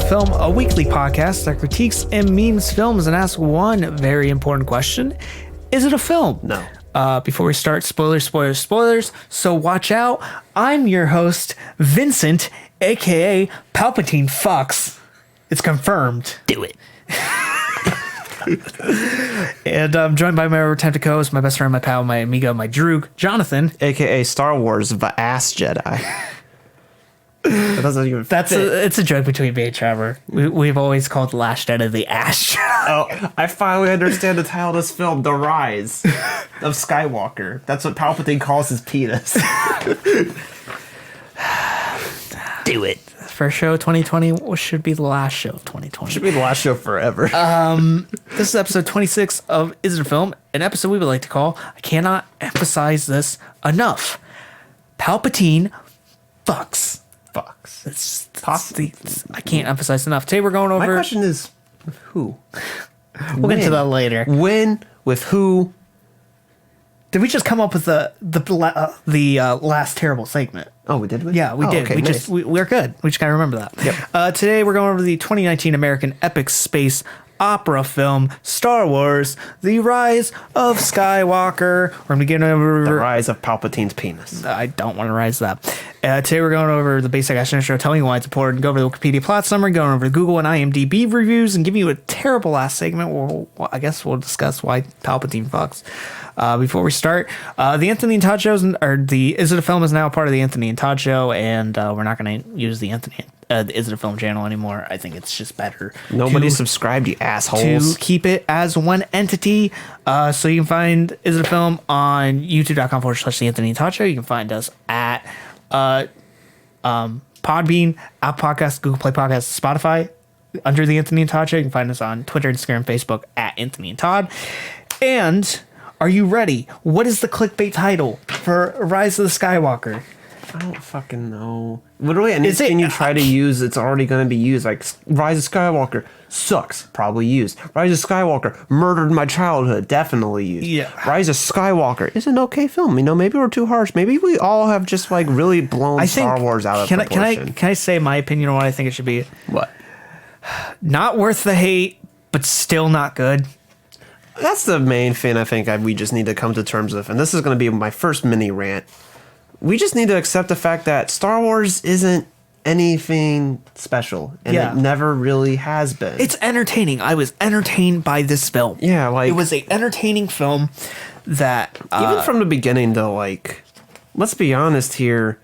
Film, a weekly podcast that critiques and memes films and asks one very important question. Is it a film? No. Before we start, spoilers. So watch out. I'm your host, Vincent, a.k.a. Palpatine Fox. It's confirmed. Do it. And I'm joined by my overtempted co-host, my best friend, my pal, my amigo, my droog, Jonathan. A.k.a. Star Wars, the ass Jedi. That doesn't even fit. It's a joke between me and Trevor. We've always called The Last Jedi the ass Jedi. Oh, I finally understand the title of this film, The Rise of Skywalker. That's what Palpatine calls his penis. Do it. First show of 2020 should be the last show of 2020. Should be the last show forever. This is episode 26 of Is It a Film? An episode we would like to call, I cannot emphasize this enough, Palpatine Fucks. I can't emphasize enough. Today we're going over... My question is, who? We'll get to that later. When? With who? Did we just come up with the last terrible segment? Oh, we did? Yeah, we did. Okay, We're good. We just gotta remember that. Yep. Today we're going over the 2019 American epic space opera film Star Wars: The Rise of Skywalker. We're gonna get over The Rise of Palpatine's penis. I don't want to rise that. Today we're going over the basic action show, telling you why it's important. Go over the Wikipedia plot summary, going over the Google and IMDb reviews, and giving you a terrible last segment. I guess we'll discuss why Palpatine fucks. Before we start, the Anthony and Todd shows, or the Is It a Film is now part of the Anthony and Todd show, and we're not going to use the Is It a Film channel anymore. I think it's just better. Nobody subscribed, you assholes. To keep it as one entity. So you can find Is It a Film on youtube.com/the Anthony and Todd show. You can find us at Podbean, Apple Podcasts, Google Play Podcasts, Spotify under the Anthony and Todd show. You can find us on Twitter, Instagram, Facebook at Anthony and Todd. And are you ready? What is the clickbait title for Rise of the Skywalker? I don't fucking know. Literally anything you try to use, it's already going to be used. Like, Rise of Skywalker sucks, probably used. Rise of Skywalker murdered my childhood, definitely used. Yeah. Rise of Skywalker is an okay film. You know, maybe we're too harsh. Maybe we all have just like really blown Star Wars out of proportion. Can I say my opinion on what I think it should be? What? Not worth the hate, but still not good. That's the main thing I think we just need to come to terms with. And this is going to be my first mini rant. We just need to accept the fact that Star Wars isn't anything special, and it never really has been. It's entertaining. I was entertained by this film. Yeah, like... It was an entertaining film that... even from the beginning, though, like, let's be honest here,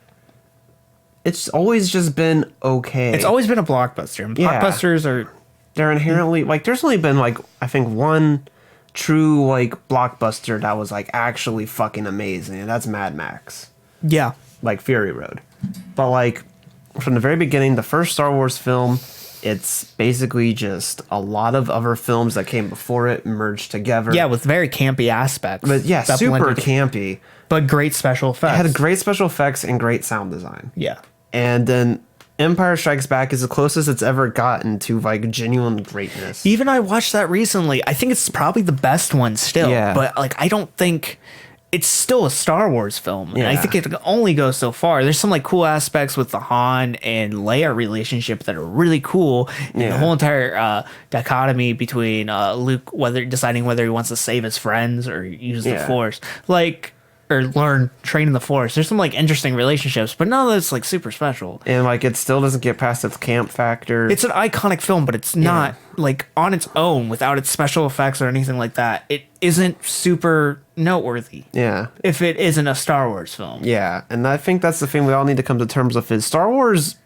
it's always just been okay. It's always been a blockbuster. And blockbusters are... They're inherently... Like, there's only been, like, I think one true, like, blockbuster that was, like, actually fucking amazing, and that's Mad Max. Yeah. Like Fury Road. But like from the very beginning, the first Star Wars film, it's basically just a lot of other films that came before it merged together. Yeah, with very campy aspects. But yeah, super campy. But great special effects. It had great special effects and great sound design. Yeah. And then Empire Strikes Back is the closest it's ever gotten to like genuine greatness. Even I watched that recently. I think it's probably the best one still. Yeah. But like I don't think... It's still a Star Wars film. And I think it only goes so far. There's some like cool aspects with the Han and Leia relationship that are really cool. And the whole entire dichotomy between Luke deciding whether he wants to save his friends or use the Force. Like, or train in the Force. There's some like interesting relationships, but none of that's like super special. And like it still doesn't get past its camp factor. It's an iconic film, but it's not like on its own without its special effects or anything like that. It isn't super noteworthy. Yeah. If it isn't a Star Wars film. Yeah, and I think that's the thing we all need to come to terms with is Star Wars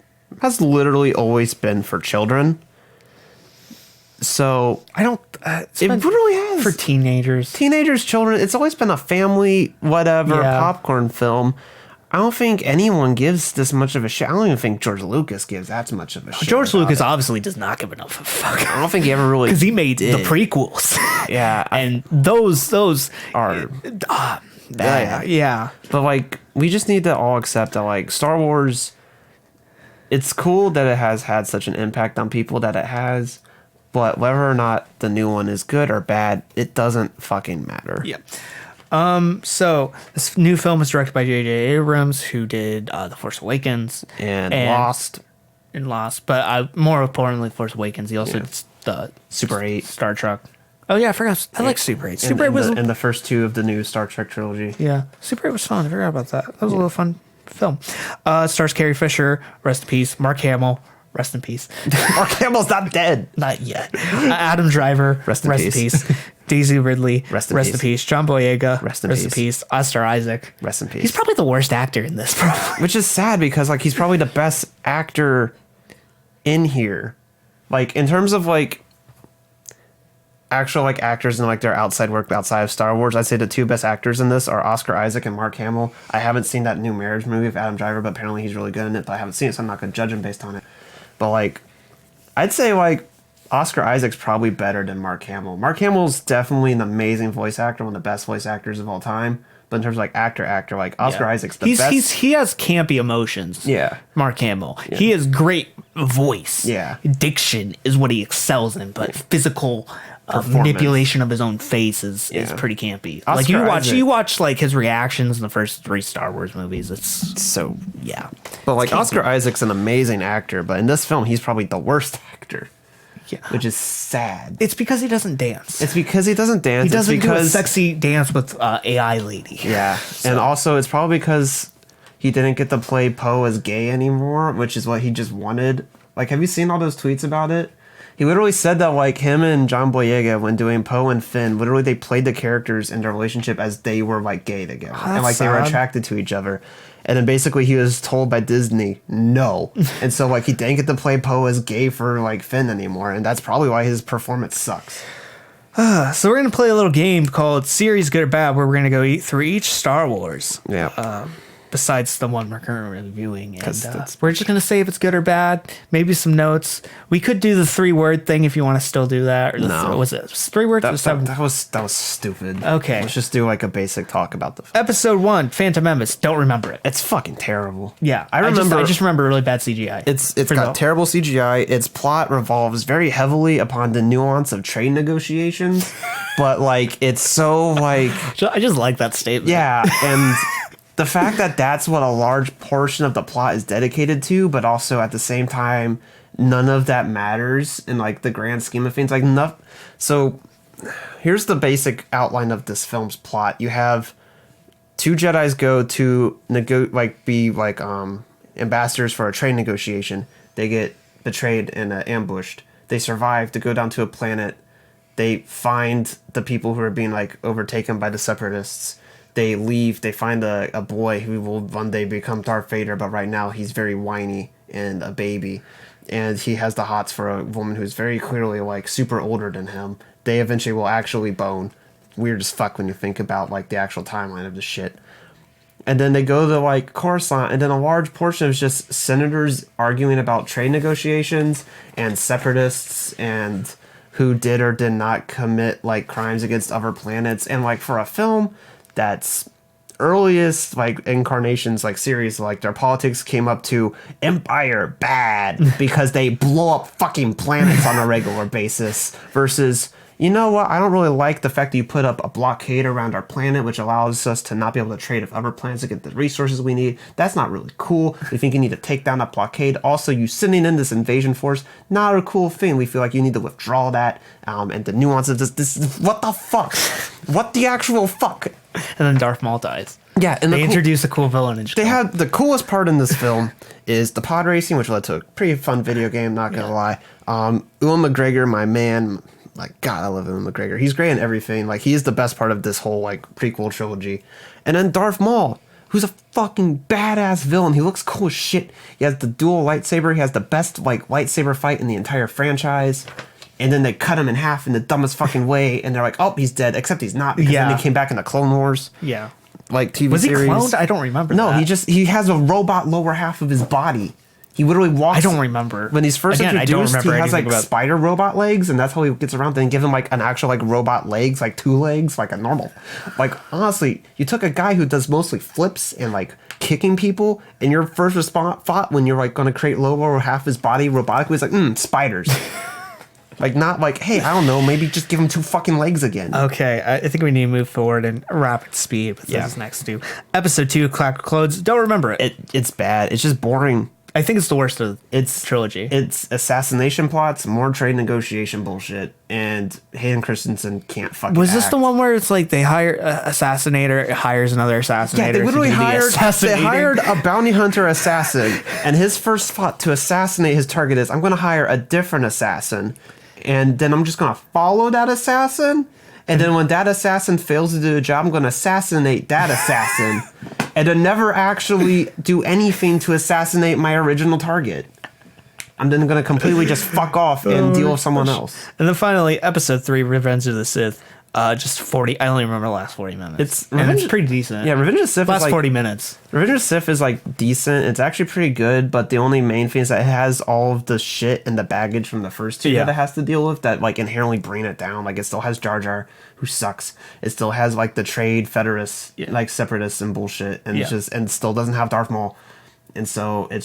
has literally always been for children. So I don't. It really has for teenagers, children. It's always been a family, popcorn film. I don't think anyone gives this much of a shit. I don't even think George Lucas gives that much of a shit. George Lucas obviously does not give enough of a fuck. I don't think he ever really because he made the prequels. Yeah, and those are bad. Yeah, but like we just need to all accept that like Star Wars. It's cool that it has had such an impact on people that it has. But whether or not the new one is good or bad, it doesn't fucking matter. Yeah. So this new film is directed by J.J. Abrams, who did The Force Awakens and Lost. in Lost, but more importantly, Force Awakens. He also did the Super 8. Star Trek. Oh yeah, I forgot. I like Super 8. Super 8 was in the first 2 of the new Star Trek trilogy. Yeah, Super 8 was fun. I forgot about that. That was a little fun film. Stars Carrie Fisher, rest in peace. Mark Hamill, rest in peace. Mark Hamill's not dead. Not yet. Adam Driver, rest in peace. Daisy Ridley, rest in peace. John Boyega, rest in peace. Oscar Isaac, rest in peace. He's probably the worst actor in this, probably. Which is sad because like he's probably the best actor in here. Like in terms of like actual like actors and like their outside work outside of Star Wars, I'd say the 2 best actors in this are Oscar Isaac and Mark Hamill. I haven't seen that new Marriage movie with Adam Driver, but apparently he's really good in it. But I haven't seen it, so I'm not going to judge him based on it. But like, I'd say like Oscar Isaac's probably better than Mark Hamill. Mark Hamill's definitely an amazing voice actor, one of the best voice actors of all time. But in terms of like actor, like Oscar Isaac's the best. He has campy emotions. Yeah. Mark Hamill. Yeah. He has great voice. Yeah. Diction is what he excels in, but physical manipulation of his own face is pretty campy. Oscar like you watch like his reactions in the first 3 Star Wars movies. It's so But like Oscar Isaac's an amazing actor, but in this film he's probably the worst actor. Yeah. Which is sad. It's because he doesn't dance. It's because he doesn't dance. He doesn't do a sexy dance with AI lady. Yeah. So. And also it's probably because he didn't get to play Poe as gay anymore, which is what he just wanted. Like, have you seen all those tweets about it? He literally said that, like, him and John Boyega, when doing Poe and Finn, literally they played the characters in their relationship as they were, like, gay together. And, like, they were attracted to each other. And then basically he was told by Disney, no. And so, like, he didn't get to play Poe as gay for, like, Finn anymore. And that's probably why his performance sucks. So we're going to play a little game called Series Good or Bad, where we're going to go through each Star Wars. Yeah. Besides the one we're currently reviewing. And we're just going to say if it's good or bad, maybe some notes. We could do the 3-word thing if you want to still do that. Or was it 3 words or 7? That was stupid. Okay. Let's just do like a basic talk about the film. Episode 1, Phantom Menace. Don't remember it. It's fucking terrible. Yeah. I just remember really bad CGI. It's got terrible CGI. Its plot revolves very heavily upon the nuance of trade negotiations. But like, it's so like... I just like that statement. Yeah. And... the fact that that's what a large portion of the plot is dedicated to, but also at the same time, none of that matters in like the grand scheme of things. Like enough. So here's the basic outline of this film's plot. You have 2 Jedis go to be ambassadors for a trade negotiation. They get betrayed and ambushed. They survive to go down to a planet. They find the people who are being like overtaken by the separatists. They leave, they find a boy who will one day become Darth Vader, but right now he's very whiny and a baby. And he has the hots for a woman who's very clearly, like, super older than him. They eventually will actually bone. Weird as fuck when you think about, like, the actual timeline of the shit. And then they go to, like, Coruscant, and then a large portion is just senators arguing about trade negotiations and separatists and who did or did not commit, like, crimes against other planets. And, like, for a film... that's earliest like incarnations like series like their politics came up to Empire bad because they blow up fucking planets on a regular basis versus you know what, I don't really like the fact that you put up a blockade around our planet which allows us to not be able to trade with other planets to get the resources we need. That's not really cool. We think you need to take down that blockade. Also, you sending in this invasion force, not a cool thing. We feel like you need to withdraw that and the nuances of this what the fuck? What the actual fuck? And then Darth Maul dies. Yeah, and they introduce a cool villain. They had the coolest part in this film is the pod racing, which led to a pretty fun video game. Not gonna lie, Ewan McGregor, my man, like God, I love Ewan McGregor. He's great in everything. Like he is the best part of this whole like prequel trilogy. And then Darth Maul, who's a fucking badass villain. He looks cool as shit. He has the dual lightsaber. He has the best like lightsaber fight in the entire franchise. And then they cut him in half in the dumbest fucking way, and they're like, "Oh, he's dead." Except he's not, because then he came back in the Clone Wars. Yeah, like TV was series. He cloned? I don't remember. No, that. he has a robot lower half of his body. He literally walks. I don't remember when he's first introduced. He has like spider robot legs, and that's how he gets around. Then give him like an actual like robot legs, like 2 legs, like a normal. Like honestly, you took a guy who does mostly flips and like kicking people, and your first response thought when you're like going to create lower half his body robotically is like spiders. Like, not like, hey, I don't know, maybe just give him 2 fucking legs again. Okay, I think we need to move forward in rapid speed with this next 2. Episode 2, Clack of Clothes. Don't remember it. It's bad. It's just boring. I think it's the worst of It's trilogy. It's assassination plots, more trade negotiation bullshit, and Hayden Christensen can't fucking. Was this act. the one where it's like they hire assassinator hires another assassinator? Yeah, they literally to do the hired. They assassinating? hired a bounty hunter assassin, and his first thought to assassinate his target is, "I'm going to hire a different assassin, and then I'm just going to follow that assassin." And then when that assassin fails to do the job, I'm going to assassinate that assassin. And then never actually do anything to assassinate my original target. I'm then going to completely just fuck off and deal with someone else. And then finally, episode 3, Revenge of the Sith. Just 40. I only remember the last 40 minutes. It's pretty decent. Yeah, Revenge of the Sith last is like, 40 minutes. Revenge of the Sith is like decent. It's actually pretty good, but the only main thing is that it has all of the shit and the baggage from the first two that it has to deal with that like inherently bring it down. Like it still has Jar Jar, who sucks. It still has like the trade federalists, like separatists and bullshit, and it's just and still doesn't have Darth Maul, and so it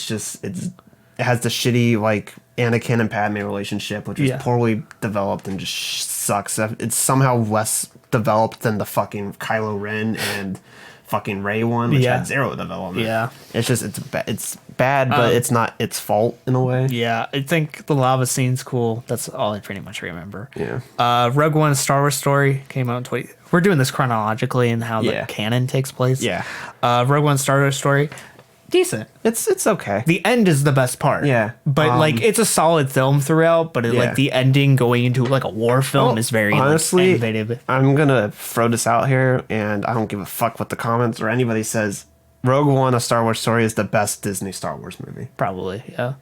has the shitty like Anakin and Padme relationship, which is poorly developed and just sucks. It's somehow less developed than the fucking Kylo Ren and fucking Rey one, which had zero development. Yeah, it's just it's bad, but it's not its fault in a way. Yeah, I think the lava scene's cool. That's all I pretty much remember. Yeah. Rogue One, Star Wars story came out in 20. We're doing this chronologically and how the canon takes place. Yeah. Rogue One, Star Wars story. Decent. It's okay. The end is the best part. Yeah. But like it's a solid film throughout, but like the ending going into like a war film is very honestly innovative. I'm gonna throw this out here, and I don't give a fuck what the comments or anybody says. Rogue One, A Star Wars Story is the best Disney Star Wars movie. Probably, yeah.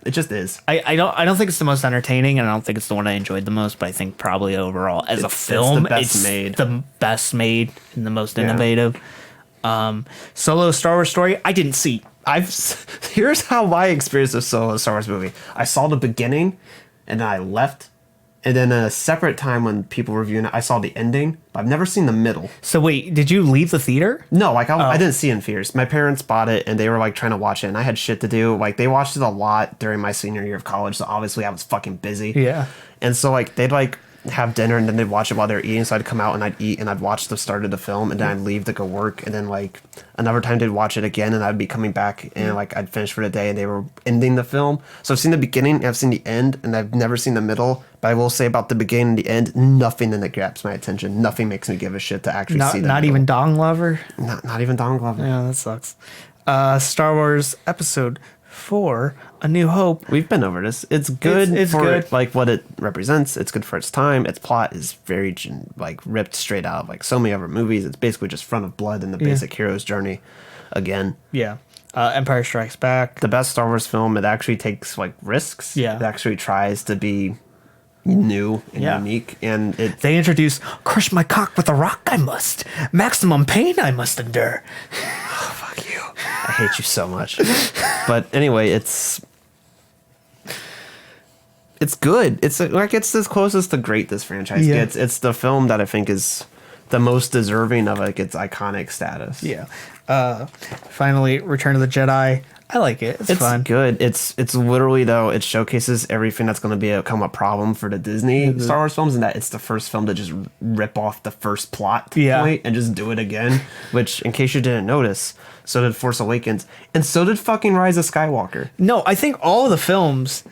It just is. I don't think it's the most entertaining, and I don't think it's the one I enjoyed the most, but I think probably overall as a film, it's the best made and the most innovative. Solo Star Wars story, I didn't see. Here's how my experience of Solo Star Wars movie. I saw the beginning, and then I left, and then a separate time when people were reviewing it, I saw the ending, but I've never seen the middle. So wait, did you leave the theater? No, like I didn't see it in theaters. My parents bought it, and they were like trying to watch it, and I had shit to do. Like they watched it a lot during my senior year of college, so obviously I was fucking busy. Yeah. And so like they'd like have dinner, and then they'd watch it while they're eating, so I'd come out and I'd eat, and I'd watch the start of the film, and then I'd leave to go work, and then like another time they'd watch it again, and I'd be coming back, and like I'd finish for the day, and they were ending the film. So I've seen the beginning, I've seen the end, and I've never seen the middle, but I will say about the beginning and the end, nothing in it grabs my attention. Nothing makes me give a shit to actually see that. Not even Dong Lover? Not even Donald Glover. Yeah, that sucks. Star Wars Episode 4, A New Hope. We've been over this. It's good. It's for good. Like what it represents. It's good for its time. Its plot is very like ripped straight out of like so many other movies. It's basically just Front of Blood and the basic hero's journey again. Yeah. Empire Strikes Back. The best Star Wars film. It actually takes like risks. Yeah. It actually tries to be new and unique, and they introduce crush my cock with a rock I must, maximum pain I must endure. Oh, fuck you. I hate you so much. But anyway, it's good. It's like it's as closest to great this franchise gets. It's the film that I think is the most deserving of like its iconic status. Yeah. Finally, Return of the Jedi. I like it. It's fun. Good. It's literally though it showcases everything that's going to become a problem for the Disney Star Wars films, and that it's the first film to just rip off the first plot point and just do it again. Which, in case you didn't notice, so did Force Awakens, and so did fucking Rise of Skywalker. No, I think all the films.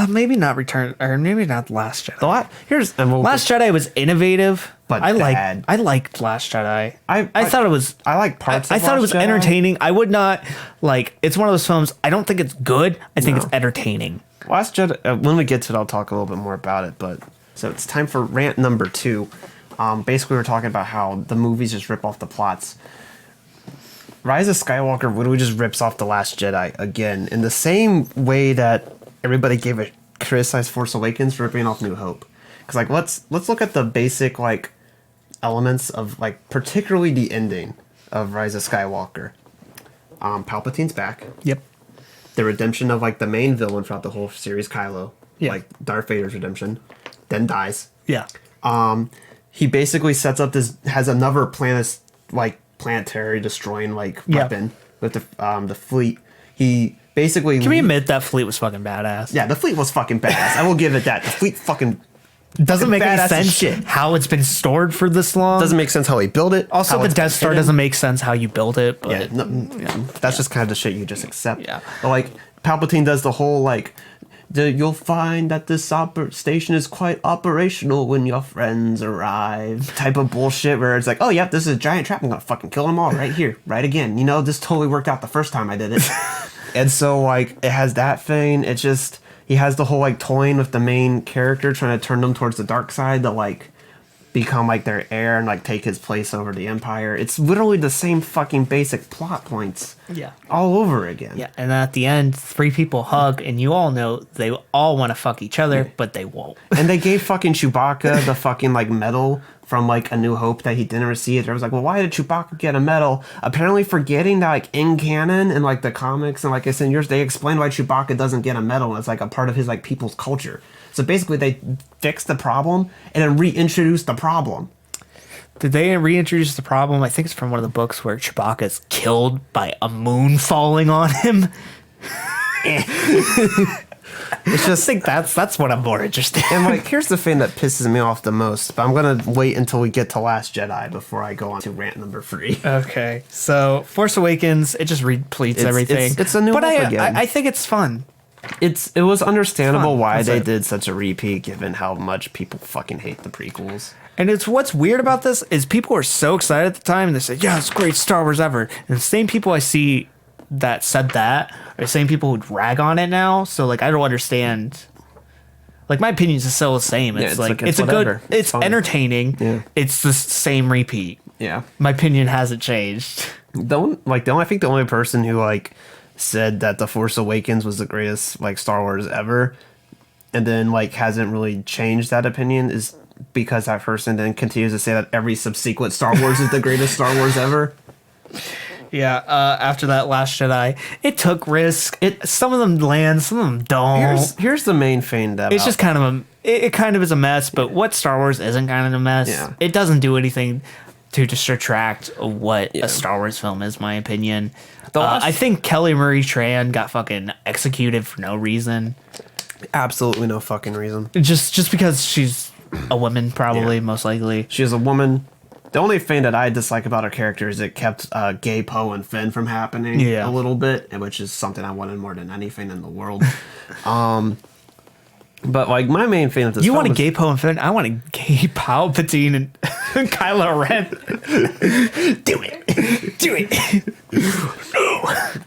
Maybe not Return, or maybe not Last Jedi. Last Jedi was innovative, but I bad. I liked Last Jedi. I thought it was. I like parts. I of thought Last it was Jedi. entertaining. I would not like. It's one of those films. I don't think it's good. I think it's entertaining. Last Jedi. When we get to it, I'll talk a little bit more about it. But so it's time for rant number 2. Basically, we're talking about how the movies just rip off the plots. Rise of Skywalker literally just rips off The Last Jedi again in the same way that everybody criticized Force Awakens for ripping off New Hope. Because like let's look at the basic like elements of like particularly the ending of Rise of Skywalker. Palpatine's back. Yep. The redemption of like the main villain throughout the whole series, Kylo. Yeah. Like Darth Vader's redemption. Then dies. Yeah. He basically sets up has another planetary destroying weapon with the fleet. He basically. Can we admit that fleet was fucking badass? Yeah, the fleet was fucking badass. I will give it that. The fleet fucking Doesn't make any Badass as sense shit. how it's been stored for this long. Doesn't make sense how he built it. Also, how the it's Death Star hidden. doesn't make sense how you build it. But Yeah, that's just kind of the shit you just accept. Yeah. But like Palpatine does the whole like, you'll find that this station is quite operational when your friends arrive type of bullshit where it's like, oh yep, this is a giant trap. I'm gonna fucking kill them all right here, right again. You know, this totally worked out the first time I did it. And so like it has that thing. It just he has the whole like toying with the main character, trying to turn them towards the dark side to like become like their heir and like take his place over the Empire. It's literally the same fucking basic plot points. Yeah. All over again. Yeah, and at the end, 3 people hug, and you all know they all want to fuck each other, but they won't. And they gave fucking Chewbacca the fucking like medal from like A New Hope that he didn't receive. I was like, well, why did Chewbacca get a medal? Apparently forgetting that like in canon and like the comics and like I said in yours, they explained why Chewbacca doesn't get a medal. It's like a part of his like people's culture. So basically they fixed the problem and then reintroduced the problem. Did they reintroduce the problem? I think it's from one of the books where Chewbacca is killed by a moon falling on him. It's just I think that's what I'm more interested in. and like here's the thing that pisses me off the most, but I'm gonna wait until we get to Last Jedi before I go on to rant number 3. Okay, so Force Awakens, it just repletes everything. It's a new but hope again. I think it's fun. It was understandable Fun. why That's they it. did such a repeat, given how much people fucking hate the prequels. And it's what's weird about this is people were so excited at the time and they said, yeah, it's great Star Wars ever. And the same people I see that said that are the same people who rag on it now. So like I don't understand. Like my opinion is still the same. It's like it's a whatever. good it's fine. entertaining. Yeah. It's the same repeat. Yeah. My opinion hasn't changed. I think the only person who like said that The Force Awakens was the greatest like Star Wars ever, and then like hasn't really changed that opinion is because that person then continues to say that every subsequent Star Wars is the greatest Star Wars ever. Yeah, after that Last Jedi, it took risk. Some of them land, some of them don't. Here's the main thing that It's just kind of it kind of is a mess, but what Star Wars isn't kind of a mess. Yeah. It doesn't do anything to distract what a Star Wars film is, my opinion. I think Kelly Marie Tran got fucking executed for no reason. absolutely no fucking reason. Just because she's a woman, probably, most likely. She is a woman. The only thing that I dislike about her character is it kept gay Poe and Finn from happening a little bit, which is something I wanted more than anything in the world. But like my main thing of this You film want a is- gay Poe and Finn? I want a gay Palpatine and Kylo Ren. Do it. Do it.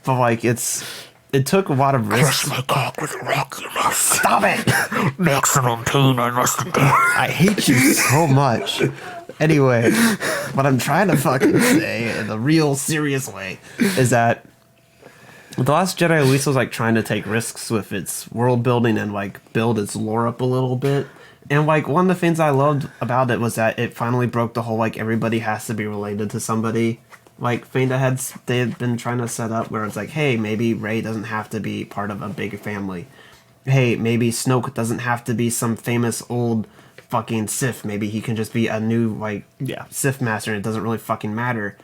but like it took a lot of risks. my cock with a rock, you must. Stop it! Maximum pain, I must endure. I hate you so much. Anyway, what I'm trying to fucking say in a real serious way is that The Last Jedi at least was like trying to take risks with its world building and like build its lore up a little bit. And like one of the things I loved about it was that it finally broke the whole like everybody has to be related to somebody like thing that they had been trying to set up, where it's like, hey, maybe Rey doesn't have to be part of a big family. Hey, maybe Snoke doesn't have to be some famous old fucking Sith. Maybe he can just be a new like Sith master and it doesn't really fucking matter.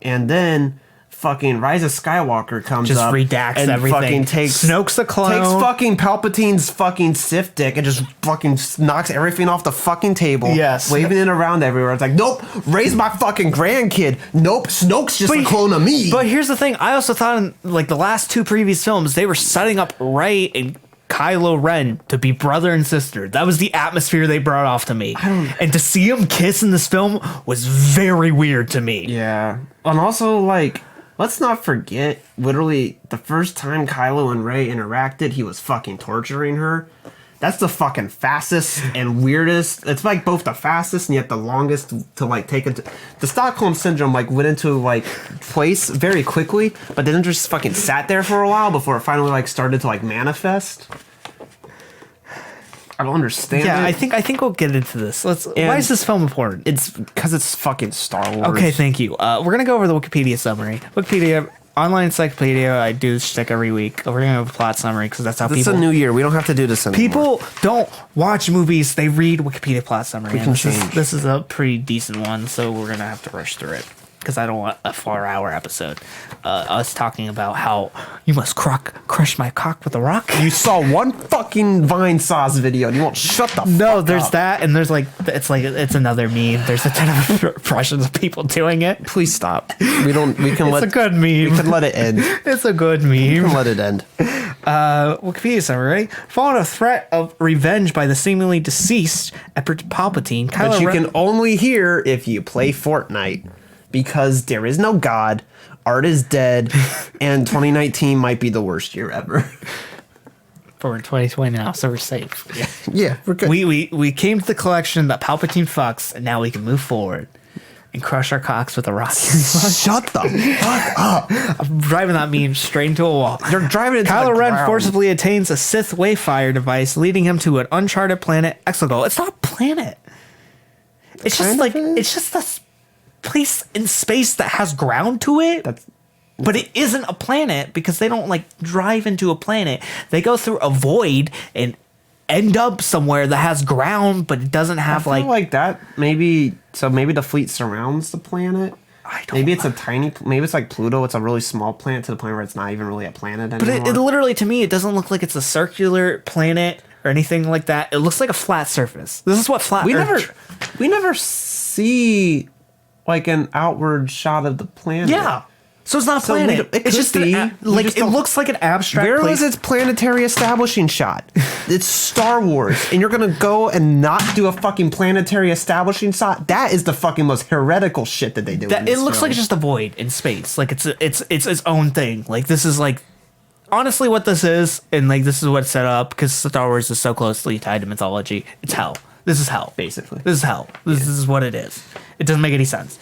And then fucking Rise of Skywalker comes Just up redacts and everything. fucking takes Snoke's a clone. Takes fucking Palpatine's fucking Sith dick and just fucking knocks everything off the fucking table. Yes. Waving it around everywhere. It's like, nope, Rey's my fucking grandkid. Nope, Snoke's just a clone of me. But here's the thing. I also thought in like the last 2 previous films, they were setting up Rey and Kylo Ren to be brother and sister. That was the atmosphere they brought off to me. And to see them kiss in this film was very weird to me. Yeah. And also, like, let's not forget, literally, the first time Kylo and Rey interacted, he was fucking torturing her. That's the fucking fastest and weirdest. It's like both the fastest and yet the longest to like take it. The Stockholm Syndrome like went into like place very quickly, but then just fucking sat there for a while before it finally like started to like manifest. I don't understand. Yeah, it. I think we'll get into this. Why is this film important? It's because it's fucking Star Wars. Okay, thank you. We're gonna go over the Wikipedia summary. Wikipedia online encyclopedia. I do this shtick every week. We're gonna have a plot summary because that's how It's a new year. We don't have to do this anymore. people don't watch movies. They read Wikipedia plot summary. We can and change. this is a pretty decent one, so we're gonna have to rush through it. because I don't want a 4-hour episode. Us talking about how you must crush my cock with a rock. You saw one fucking Vine sauce video and you won't shut the fuck up. No, there's that, and there's it's another meme. There's a ton of impressions of people doing it. Please stop. It's a good meme. We can let it end. It's a good meme. We can let it end. Wikipedia summary, right? Following a threat of revenge by the seemingly deceased Emperor Palpatine, But you can only hear if you play Fortnite, because there is no God, art is dead, and 2019 might be the worst year ever. But we're in 2020 now, so we're safe. Yeah, we're good. We came to the collection that Palpatine fucks, and now we can move forward and crush our cocks with a rock. Shut the fuck up. I'm driving that meme straight into a wall. You're driving into Kylo the Ren ground. forcibly attains a Sith Wayfire device, leading him to an uncharted planet, Exegol. It's not a planet. It's just it's just a place in space that has ground to it. But it isn't a planet because they don't like drive into a planet. They go through a void and end up somewhere that has ground, but it doesn't have like that. Maybe the fleet surrounds the planet. Maybe it's maybe it's like Pluto. It's a really small planet to the point where it's not even really a planet anymore. But it literally, to me, it doesn't look like it's a circular planet or anything like that. It looks like a flat surface. This is what flat. We never see like an outward shot of the planet. Yeah. So it's not a planet. It's just it looks like an abstract. Where was its planetary establishing shot? It's Star Wars, and you're gonna go and not do a fucking planetary establishing shot? That is the fucking most heretical shit that they do. It looks like it's just a void in space. Like it's its own thing. Like this is like honestly what this is, and like this is what's set up because Star Wars is so closely tied to mythology. It's hell. This is hell. Basically, this is hell. This is what it is. It doesn't make any sense.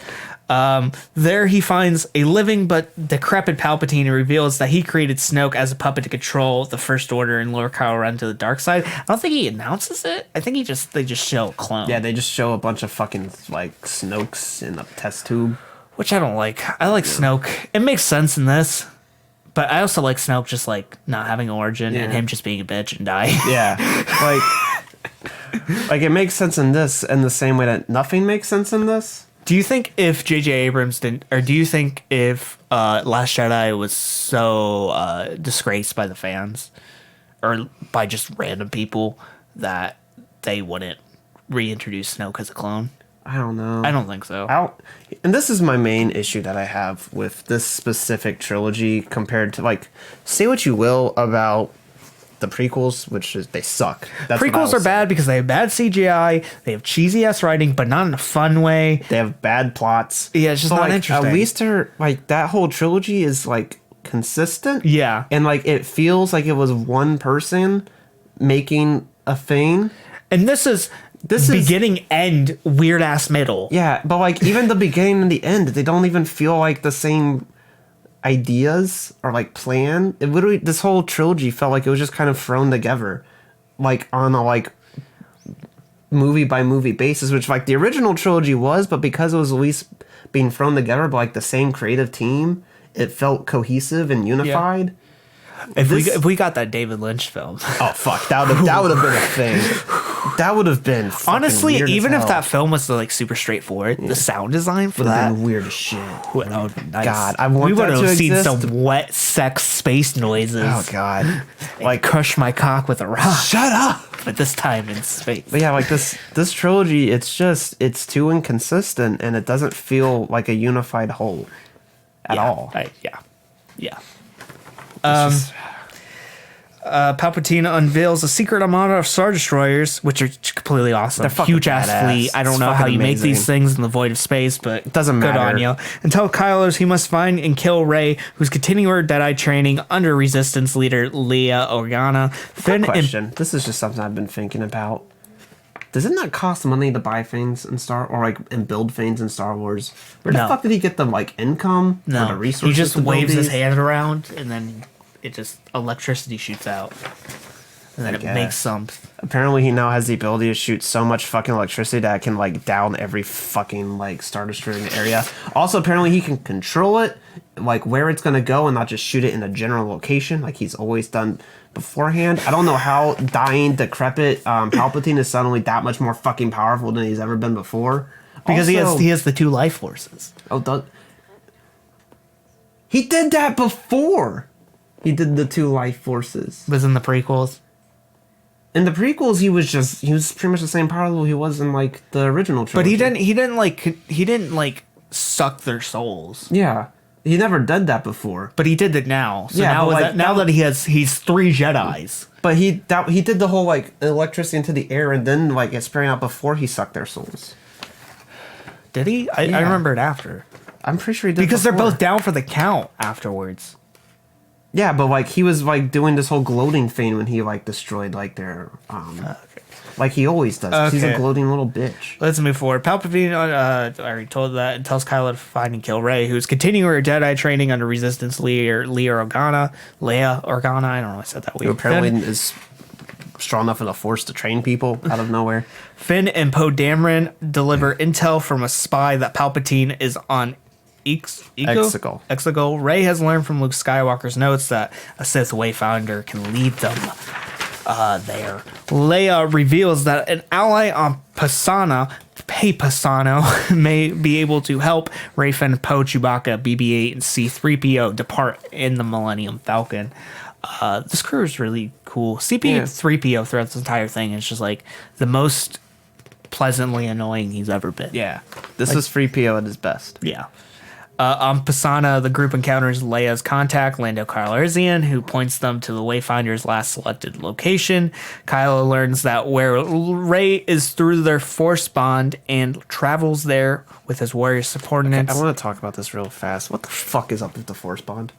There he finds a living but decrepit Palpatine and reveals that he created Snoke as a puppet to control the First Order and lure Kylo Ren to the dark side. I don't think he announces it. I think they just show a clone. Yeah, they just show a bunch of fucking like Snokes in a test tube. Which I don't like. I like Snoke. It makes sense in this. But I also like Snoke just like not having origin and him just being a bitch and dying. Yeah. Like it makes sense in this in the same way that nothing makes sense in this. Do you think if J.J. Abrams didn't, or do you think if Last Jedi was so disgraced by the fans, or by just random people, that they wouldn't reintroduce Snoke as a clone? I don't know. I don't think so. And this is my main issue that I have with this specific trilogy compared to, like, say what you will about the prequels, which is they suck. Prequels are bad because they have bad CGI, they have cheesy ass writing, but not in a fun way. They have bad plots. Yeah, it's just not interesting. At least that whole trilogy is like consistent. Yeah, and like it feels like it was one person making a thing. And this is beginning, end, weird ass middle. Yeah, but like even the beginning and the end, they don't even feel like the same ideas or like plan. It literally, this whole trilogy felt like it was just kind of thrown together like on a like movie by movie basis, which like the original trilogy was, but because it was at least being thrown together by like the same creative team, it felt cohesive and unified. Yeah. If we got that David Lynch film, oh fuck, that would have been a thing. That would have been honestly, weird even if that film was like super straightforward, the sound design for that been weird as shit. Oh, nice. God, I want we that would to have seen exist. some wet sex space noises. Oh god, like crush my cock with a rock. Shut up. But this time in space. But yeah, like this trilogy, it's too inconsistent and it doesn't feel like a unified whole at all. Yeah. Palpatine unveils a secret armada of Star Destroyers, which are completely awesome. They're huge ass fleet. I don't know how you make these things in the void of space, but it doesn't matter. Good on you. And tell Kylo he must find and kill Rey, who's continuing her Deadeye training under Resistance leader Leia Organa. Good question. This is just something I've been thinking about. Does it not cost money to buy things in and build things in Star Wars? Where the fuck did he get the like income or the resources? He just waves his hand around and then it just electricity shoots out. And then it makes some. Apparently he now has the ability to shoot so much fucking electricity that it can like down every fucking like Star Destroyer in the area. Also apparently he can control it, like where it's gonna go and not just shoot it in a general location like he's always done beforehand. I don't know how dying, decrepit Palpatine is suddenly that much more fucking powerful than he's ever been before. Because also, he has the two life forces. Oh, He did that before. He did the 2 life forces. Was in the prequels. In the prequels, he was pretty much the same power level he was in like the original trilogy. But he didn't like suck their souls. Yeah. He never did that before. But he did it now. So Yeah, now, but, like, now that he's 3 Jedis. But he did the whole like electricity into the air and then like it spraying out before he sucked their souls. Did he? I remember it after. I'm pretty sure he did Because before. they're both down for the count afterwards. Yeah, but like he was like doing this whole gloating thing when he like destroyed like their like he always does. 'Cause He's a gloating little bitch. Let's move forward. Palpatine, I already told that, and tells Kylo to find and kill Rey, who's continuing her Jedi training under Resistance Leia Organa. I don't know. I said that weird. Who apparently is strong enough in the Force to train people out of nowhere. Finn and Poe Dameron deliver intel from a spy that Palpatine is on Exegol. Rey has learned from Luke Skywalker's notes that a Sith Wayfinder can lead them there. Leia reveals that an ally on Pisano may be able to help Rey, Finn, Poe, Chewbacca, BB-8, and C-3PO depart in the Millennium Falcon. This crew is really cool. C-3PO throughout this entire thing is just like the most pleasantly annoying he's ever been. Yeah. This is 3PO at his best. Yeah. On Pisana, the group encounters Leia's contact, Lando Calrissian, who points them to the Wayfinder's last selected location. Kylo learns that where Rey is through their Force bond and travels there with his warrior subordinates. I want to talk about this real fast. What the fuck is up with the Force bond?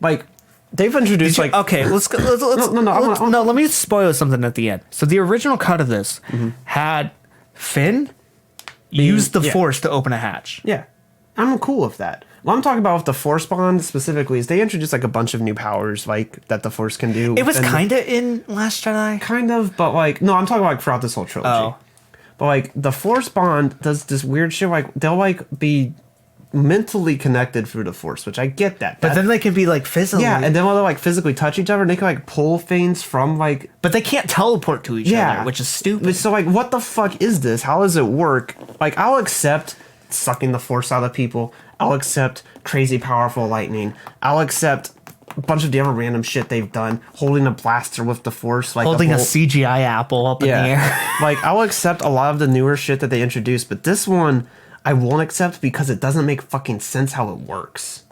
Like, they've introduced like... Okay, let's let me spoil something at the end. So the original cut of this had Finn use the Force to open a hatch. Yeah. I'm cool with that. What I'm talking about with the Force bond specifically is they introduced like a bunch of new powers like that the Force can do. It was kind of in Last Jedi. Kind of, but like no, I'm talking about like throughout this whole trilogy. Oh. But like the Force bond does this weird shit. Like they'll like be mentally connected through the Force, which I get that. But then they can be like physically. Yeah, and then when they like physically touch each other, they can like pull things from like. But they can't teleport to each other, which is stupid. So like, what the fuck is this? How does it work? Like, I'll accept sucking the Force out of people. I'll accept crazy powerful lightning. I'll accept a bunch of the other random shit they've done. Holding a blaster with the Force, like holding a CGI apple up in the air. Like, I'll accept a lot of the newer shit that they introduced, but this one I won't accept because it doesn't make fucking sense how it works.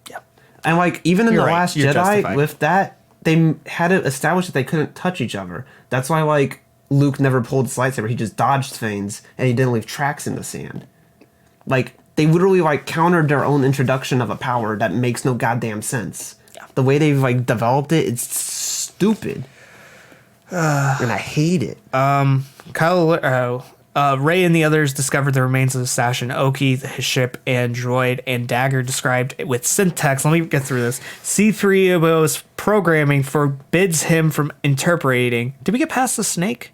Yep. And like, even in The Last Jedi, justified. with that, they had it established that they couldn't touch each other. That's why like Luke never pulled his lightsaber. He just dodged things and he didn't leave tracks in the sand. Like, they literally like countered their own introduction of a power that makes no goddamn sense. Yeah. The way they've like developed it, it's stupid. And I hate it. Rey and the others discovered the remains of the Sashin Oki, his ship, and droid and dagger described with syntax. Let me get through this. C-3PO's programming forbids him from interpreting. Did we get past the snake?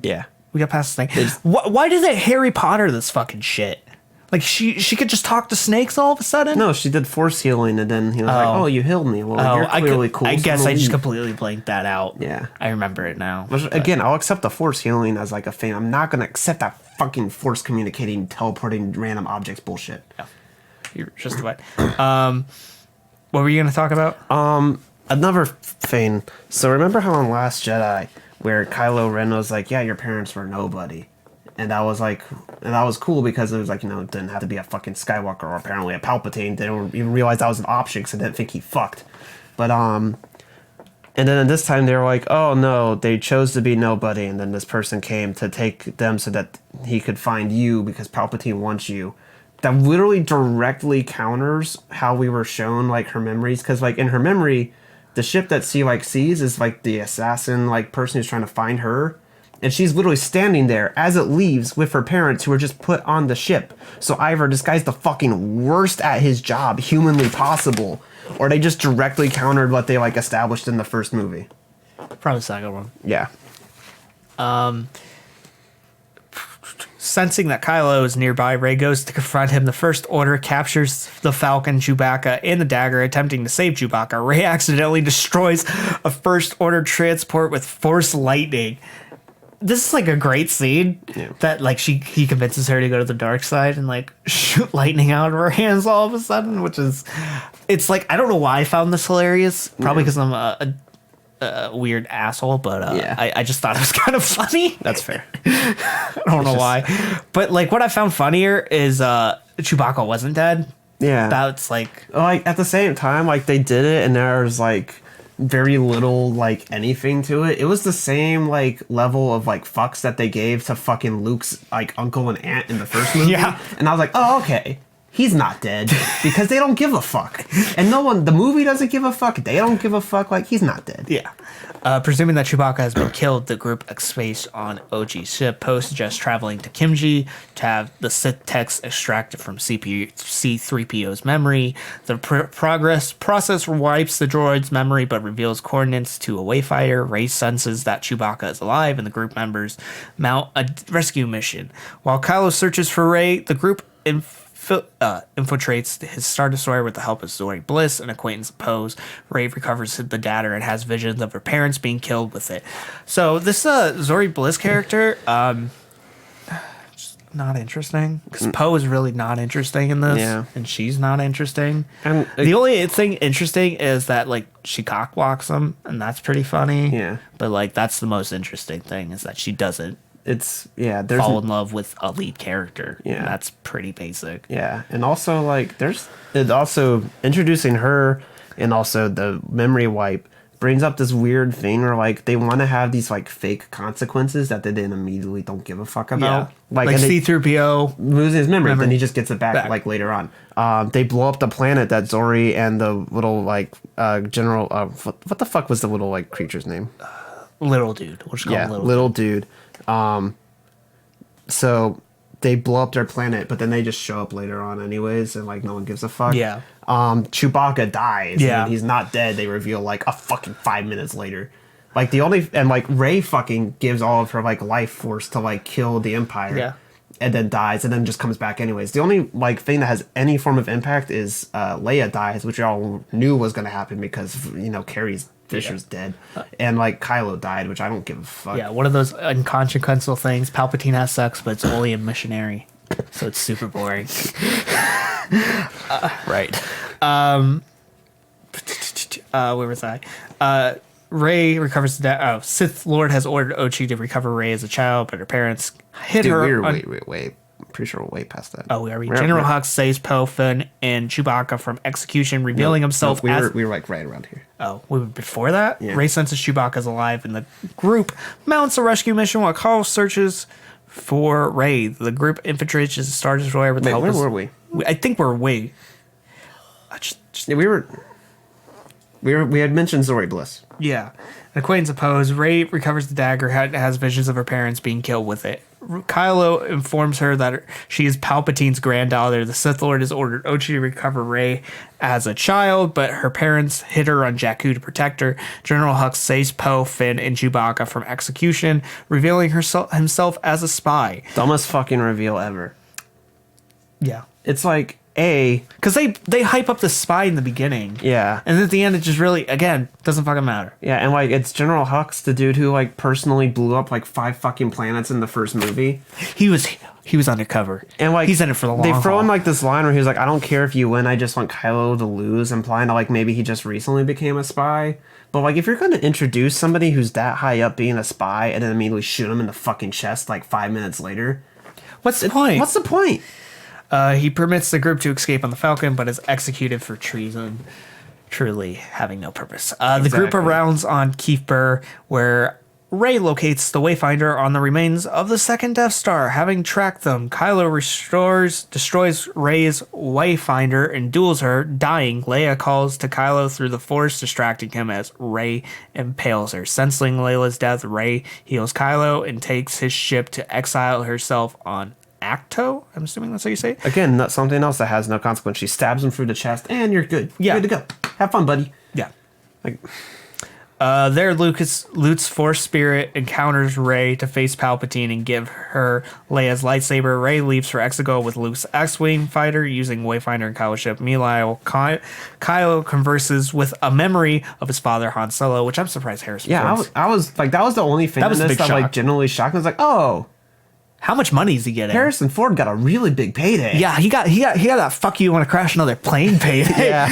Yeah. We got past the snake. Why did they Harry Potter this fucking shit? Like, she could just talk to snakes all of a sudden? No, she did Force healing, and then he was like, oh, you healed me. Well, you're clearly cool. I guess I just completely blanked that out. Yeah. I remember it now. Again, I'll accept the Force healing as like a thing. I'm not going to accept that fucking Force communicating, teleporting random objects bullshit. Yeah. You're just right. What were you going to talk about? Another thing. So remember how in Last Jedi, where Kylo Ren was like, yeah, your parents were nobody. And that was like, and that was cool because it was like, you know, it didn't have to be a fucking Skywalker or apparently a Palpatine. They didn't even realize that was an option because they didn't think he fucked. But, and then this time they were like, oh no, they chose to be nobody. And then this person came to take them so that he could find you because Palpatine wants you. That literally directly counters how we were shown like her memories. Because like in her memory, the ship that she like sees is like the assassin like person who's trying to find her. And she's literally standing there as it leaves with her parents who were just put on the ship. So either this guy's the fucking worst at his job humanly possible, or they just directly countered what they like established in the first movie. Probably the second one. Yeah. Sensing that Kylo is nearby, Rey goes to confront him. The First Order captures the Falcon, Chewbacca, and the dagger, attempting to save Chewbacca. Rey accidentally destroys a First Order transport with Force lightning. this is like a great scene that like he convinces her to go to the dark side and like shoot lightning out of her hands all of a sudden, which is, it's like, I don't know why I found this hilarious. Probably because I'm a weird asshole, but I just thought it was kind of funny. That's fair. I don't know why, but like what I found funnier is Chewbacca wasn't dead. Yeah, that's like at the same time, like they did it, and there's like very little like anything to it. It was the same like level of like fucks that they gave to fucking Luke's like uncle and aunt in the first movie. Yeah, and I was like, oh, okay, he's not dead because they don't give a fuck, and the movie doesn't give a fuck. They don't give a fuck. Like he's not dead. Yeah. Presuming that Chewbacca has been killed, the group expats on OG's ship Poe suggests traveling to Kimji to have the Sith text extracted from C-3PO's memory. The process wipes the droid's memory but reveals coordinates to a wayfinder. Rey senses that Chewbacca is alive and the group members mount a rescue mission. While Kylo searches for Rey, the group infiltrates his Star Destroyer with the help of Zori Bliss, an acquaintance of Poe's. Rey recovers the data and has visions of her parents being killed with it. So this Zori Bliss character, just not interesting because Poe is really not interesting in this, and she's not interesting. And the only thing interesting is that like she cockwalks him, and that's pretty funny. Yeah, but like that's the most interesting thing is that she doesn't. There's fall in love with a lead character. Yeah, that's pretty basic. Yeah, and also like it's also introducing her and also the memory wipe brings up this weird thing where like they want to have these like fake consequences that they then immediately don't give a fuck about. Yeah. Like C-3PO losing his memory, then he just gets it back like later on. They blow up the planet that Zori and the little like general what the fuck was the little like creature's name? Little dude. We'll just call him little dude. So they blow up their planet, but then they just show up later on anyways, and like no one gives a fuck. Yeah. Chewbacca dies. Yeah. And he's not dead. They reveal like a fucking 5 minutes later. Like like Rey fucking gives all of her like life force to like kill the Empire. Yeah. And then dies, and then just comes back anyways. The only like thing that has any form of impact is Leia dies, which y'all knew was gonna happen because Carrie Fisher's dead, and like Kylo died, which I don't give a fuck. Yeah, one of those inconsequential things. Palpatine has sex, but it's only a missionary, so it's super boring. Right. Where was I? Rey recovers the Sith Lord has ordered Ochi to recover Rey as a child, but her parents hit her. Wait. I'm pretty sure we're way past that. Oh, are we? General Hux saves Poe, Finn, and Chewbacca from execution, revealing himself as... We were like right around here. Oh, we were before that? Yeah. Rey senses Chewbacca's alive, and the group mounts a rescue mission while Carl searches for Rey. The group infiltrates the Star Destroyer with the help of... Where were we? I think we're way... we had mentioned Zori Bliss. Yeah. An acquaintance of Poe's. Rey recovers the dagger, has visions of her parents being killed with it. Kylo informs her that she is Palpatine's granddaughter. The Sith Lord has ordered Ochi to recover Rey as a child, but her parents hid her on Jakku to protect her. General Hux saves Poe, Finn, and Chewbacca from execution, revealing himself as a spy. Dumbest fucking reveal ever. Yeah. It's like, because they hype up the spy in the beginning. Yeah. And then at the end, it just really, again, doesn't fucking matter. Yeah, and like, it's General Hux, the dude who like personally blew up like 5 fucking planets in the first movie. He was undercover. And like, he's in it for the long haul. They throw in like this line where he's like, I don't care if you win, I just want Kylo to lose, implying that like maybe he just recently became a spy. But like, if you're going to introduce somebody who's that high up being a spy and then immediately shoot him in the fucking chest like 5 minutes later, what's the point? What's the point? He permits the group to escape on the Falcon, but is executed for treason, truly having no purpose. The group arrives on Keef Burr, where Rey locates the Wayfinder on the remains of the second Death Star. Having tracked them, Kylo destroys Rey's Wayfinder and duels her, dying. Leia calls to Kylo through the Force, distracting him as Rey impales her. Sensing Layla's death, Rey heals Kylo and takes his ship to exile herself on Acto? I'm assuming that's how you say it. Again, not something else that has no consequence. She stabs him through the chest, and you're good. You're good to go. Have fun, buddy. Yeah. Like, There, Luke's Force Spirit encounters Rey to face Palpatine and give her Leia's lightsaber. Rey leaves for Exegol with Luke's X-Wing fighter using Wayfinder and Kylo ship. Meanwhile, Kylo converses with a memory of his father, Han Solo, which I'm surprised Harrison Ford's. I was like, that was the only thing That was a big that shock. like genuinely shocked. I was like, oh, How much money is he getting? Harrison Ford got a really big payday. Yeah, he got that fuck you want to crash another plane payday. Yeah.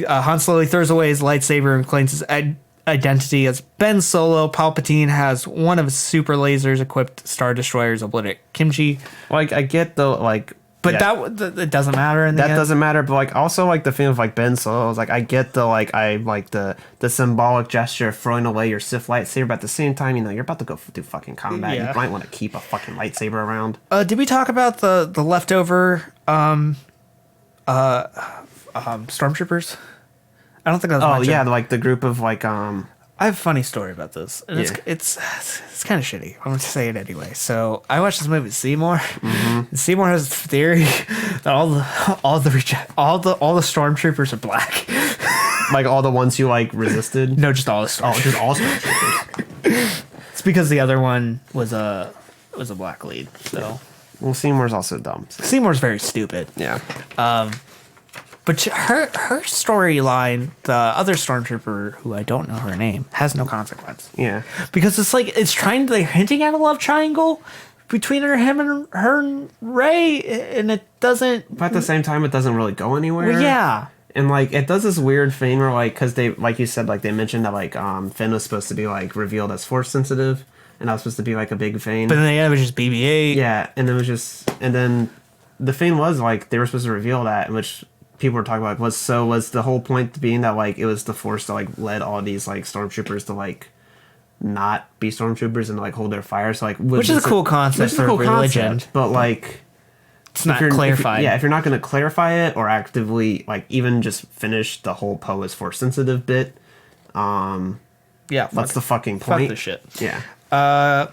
Han slowly throws away his lightsaber and claims his identity as Ben Solo. Palpatine has one of his super lasers equipped Star Destroyers obliterate Kimchi. Like, I get the, like... But yeah, that doesn't matter in the end. that doesn't matter, but like also like the thing of like Ben Solo, I was like, I get the like I like the symbolic gesture of throwing away your Sith lightsaber, but at the same time, you know, you're about to go do fucking combat. Yeah. You might want to keep a fucking lightsaber around. Did we talk about the leftover stormtroopers? I don't think that was Oh mentioned. yeah, like the group of like I have a funny story about this, and Yeah. it's kind of shitty. I'm going to say it anyway. So I watched this movie with Seymour. And Seymour has this theory that all the stormtroopers are black. like all the ones who like resisted. No, just all the Oh, stormtroopers. just all stormtroopers. It's because the other one was a black lead. So Well, Seymour's also dumb. So. Seymour's very stupid. Yeah. But her storyline, the other stormtrooper, who I don't know her name, has no consequence. Yeah. Because it's like they're hinting at a love triangle between her and Rey, and it doesn't. But at the same time, it doesn't really go anywhere. Well, yeah. And like it does this weird thing where like because they like you said like they mentioned that like Finn was supposed to be like revealed as Force sensitive, and that was supposed to be like a big thing. But then it was just BB-8. Yeah, and then the thing was like they were supposed to reveal that, which people were talking about was the whole point being that like it was the Force that like led all these like stormtroopers to like not be stormtroopers and like hold their fire. So like Which is a cool concept for religion. but like It's not clarified. If you're not going to clarify it or actively like even just finish the whole Poe is Force sensitive bit, Yeah. what's the fucking point? Fuck the shit. Yeah.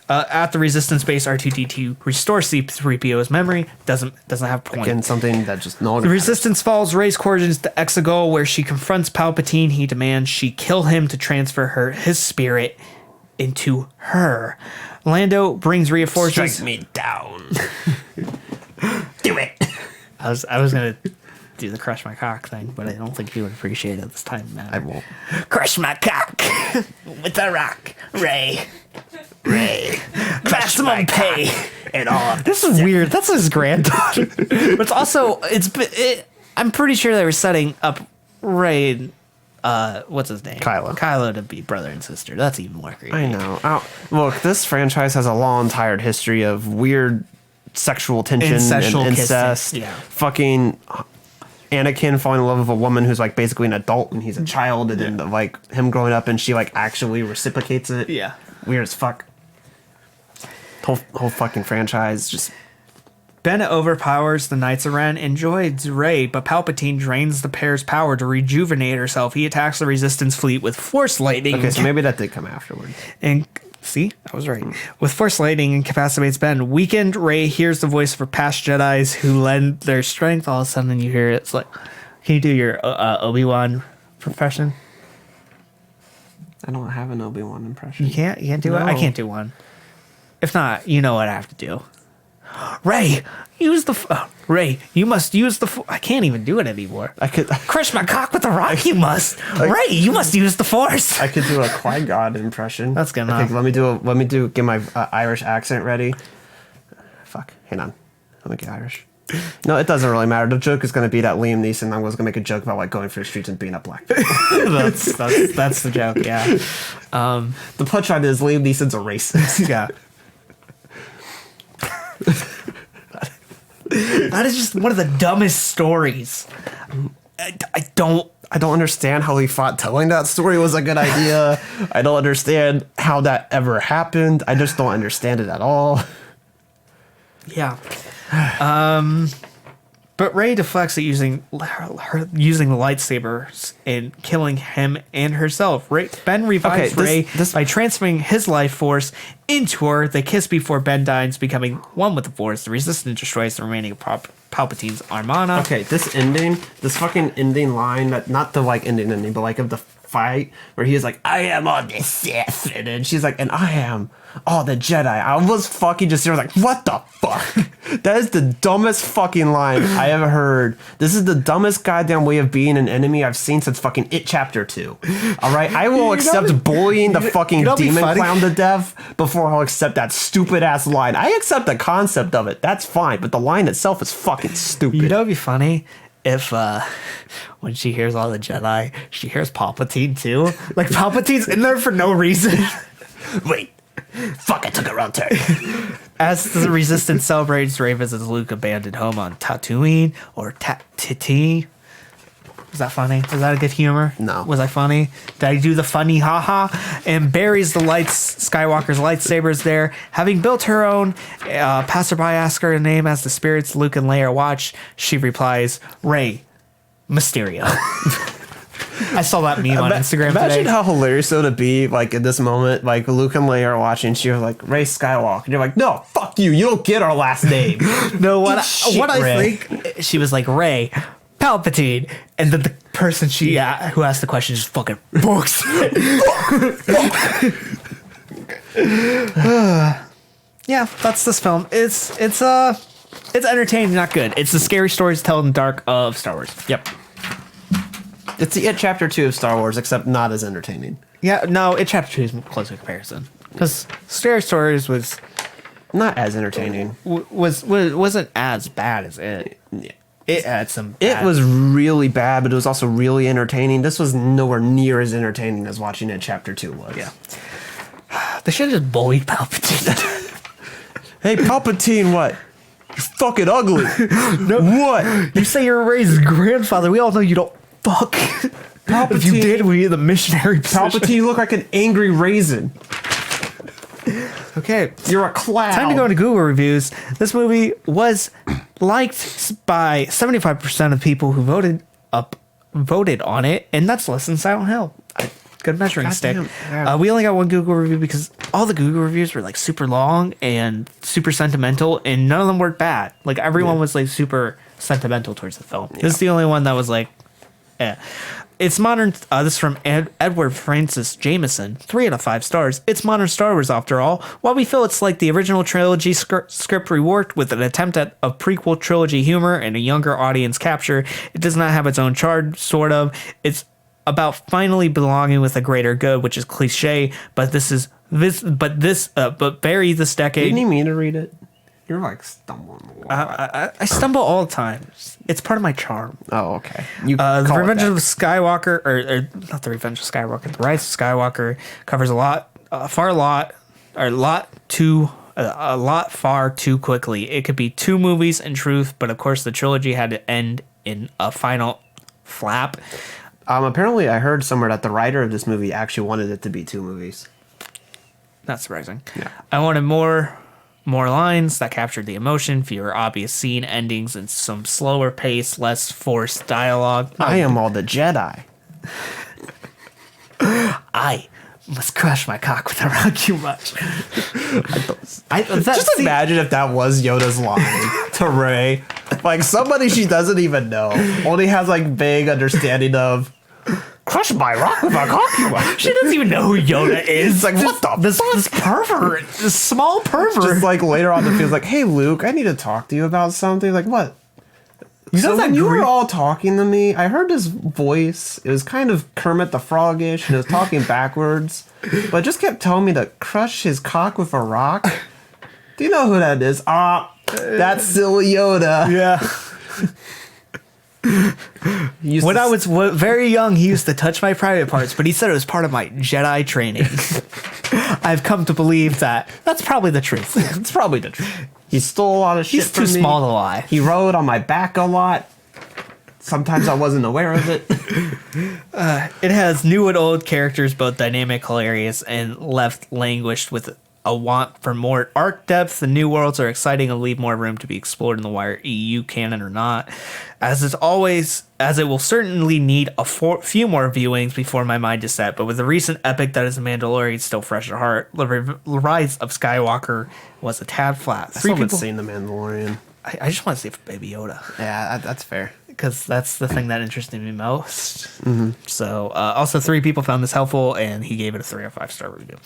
At the Resistance base, R2-D2 restores C-3PO's memory. Doesn't have a point. Again, something that just no longer The matters. Resistance falls Rey's coordinates to Exegol, where she confronts Palpatine. He demands she kill him to transfer his spirit into her. Lando brings reinforcements. Strike me down. Do it. I was gonna do the crush my cock thing, but I don't think you would appreciate it this time, man. I won't. Crush my cock with a rock, Rey. Maximum pay and all. This is weird. That's his granddaughter. But it's also I'm pretty sure they were setting up Rey. What's his name? Kylo to be brother and sister. That's even more creepy. I know. Look, this franchise has a long, tired history of weird sexual tension Incestual and kissing, incest. yeah. Fucking Anakin falling in love with a woman who's like basically an adult and he's a child, and then like him growing up and she like actually reciprocates it. Yeah. Weird as fuck. Whole fucking franchise just. Ben overpowers the Knights of Ren, enjoys Rey, but Palpatine drains the pair's power to rejuvenate herself. He attacks the Resistance fleet with Force Lightning. Okay, so maybe that did come afterward. And see, I was right. With Force Lightning, incapacitates Ben. Weakened, Rey hears the voice of her past Jedis who lend their strength. All of a sudden, you hear it. It's like, can you do your Obi-Wan profession? I don't have an Obi-Wan impression. You can't do it. I No. can't do one. If not, you know what I have to do. Rey, use the Rey. You must use the. I can't even do it anymore. I could Crush my cock with a rock. You must. Rey, you must use the Force. I could do a Qui-Gon impression. That's good Okay, enough. let me get my Irish accent ready. Fuck, hang on. Let me get Irish. No, it doesn't really matter. The joke is going to be that Liam Neeson. I was going to make a joke about like going through the streets and being up black people. that's the joke. Yeah. The punchline is Liam Neeson's a racist. Yeah. That is just one of the dumbest stories. I don't understand how he thought telling that story was a good idea. I don't understand how that ever happened. I just don't understand it at all. Yeah. But Rey deflects it using the lightsabers and killing him and herself. Ben revives Rey by transferring his life force into her. They kiss before Ben dies, becoming one with the Force. The Resistance destroys the remaining of Palpatine's Armada. Okay, this fucking ending line, not the like ending, but like of the fight where he is like, I am all the Sith, and then she's like, and I am all the Jedi. I was fucking just here like, what the fuck? That is the dumbest fucking line I ever heard. This is the dumbest goddamn way of being an enemy I've seen since fucking It Chapter 2. Alright, I will accept bullying the fucking demon clown to death before I'll accept that stupid ass line. I accept the concept of it, that's fine, but the line itself is fucking stupid. You know what'd be funny? If when she hears all the Jedi, she hears Palpatine too. Like Palpatine's in there for no reason. Wait. Fuck, I took a wrong turn. As the Resistance celebrates, Rey visits Luke abandoned home on Tatooine or Tatiti. Was that funny? Was that a good humor? No. Was I funny? Did I do the funny haha? And buries Skywalker's lightsabers there. Having built her own, passerby asks her name as the spirits Luke and Leia watch. She replies, Rey Mysterio. I saw that meme on Instagram today. Imagine how hilarious it would be, like, in this moment, like, Luke and Leia are watching, she was like, Rey Skywalker. And you're like, no, fuck you. You don't get our last name. No, what I think, she was like, Rey Palpatine, and then the person who asked the question just fucking books. Yeah, that's this film. It's entertaining, not good. It's the scary stories told in the dark of Star Wars. Yep. It's the It Chapter 2 of Star Wars, except not as entertaining. Yeah, no, It Chapter 2 is close in comparison. Because Scary Stories was not as entertaining. Wasn't as bad as it. Yeah. It had some. It was really bad, but it was also really entertaining. This was nowhere near as entertaining as watching It Chapter 2 was. Yeah. They should have just bullied Palpatine. Hey, Palpatine, what? You're fucking ugly. No, what? You say you're Rey's grandfather. We all know you don't fuck. Palpatine. If you did, we'd be in the missionary position. Palpatine, you look like an angry raisin. Okay. You're a clown. Time to go into Google reviews. This movie was liked by 75% of people who voted on it, and that's less than Silent Hill. Good measuring stick. Yeah. We only got one Google review because all the Google reviews were like super long and super sentimental, and none of them were bad. Like everyone was like super sentimental towards the film. Yeah. This is the only one that was like, eh. It's modern. This is from Edward Francis Jameson. 3 out of 5 stars. It's modern Star Wars after all. While we feel it's like the original trilogy script reworked with an attempt at a prequel trilogy humor and a younger audience capture, it does not have its own charm. Sort of. It's about finally belonging with a greater good, which is cliche. But bury this decade. Didn't you mean to read it? You're like stumbling a lot. I stumble all the time. It's part of my charm. Oh, okay. The Revenge of Skywalker, or not the Revenge of Skywalker, the Rise of Skywalker covers a lot far too quickly. It could be 2 movies in truth, but of course the trilogy had to end in a final flap. Apparently, I heard somewhere that the writer of this movie actually wanted it to be 2 movies. Not surprising. Yeah. I wanted more lines that captured the emotion, fewer obvious scene endings, and some slower pace, less forced dialogue. I am all the Jedi. I must crush my cock with a rock you much. Just imagine if that was Yoda's line to Rey. Like somebody she doesn't even know, only has like vague understanding of. Crush my rock with a cock. She doesn't even know who Yoda is. Like, what the this pervert, this small pervert. Just like later on, it feels like, hey Luke, I need to talk to you about something. Like what? When you were all talking to me, I heard this voice. It was kind of Kermit the Frog-ish, and it was talking backwards, but it just kept telling me to crush his cock with a rock. Do you know who that is? That's silly Yoda. Yeah. When I was very young, he used to touch my private parts, but he said it was part of my Jedi training. I've come to believe that that's probably the truth. It's probably the truth. He stole a lot of shit He's too from me. Small to lie. He rode on my back a lot. Sometimes I wasn't aware of it. It has new and old characters, both dynamic, hilarious, and left languished with a want for more arc depth. The new worlds are exciting and leave more room to be explored in the wider EU canon or not. As it will certainly need a few more viewings before my mind is set. But with the recent epic that is The Mandalorian still fresh at heart, the rise of Skywalker was a tad flat. I still haven't seen The Mandalorian. I just want to see Baby Yoda. Yeah, that's fair. Because that's the thing that interested me most. Mm-hmm. So, also 3 people found this helpful, and he gave it a 3 out of 5 star review.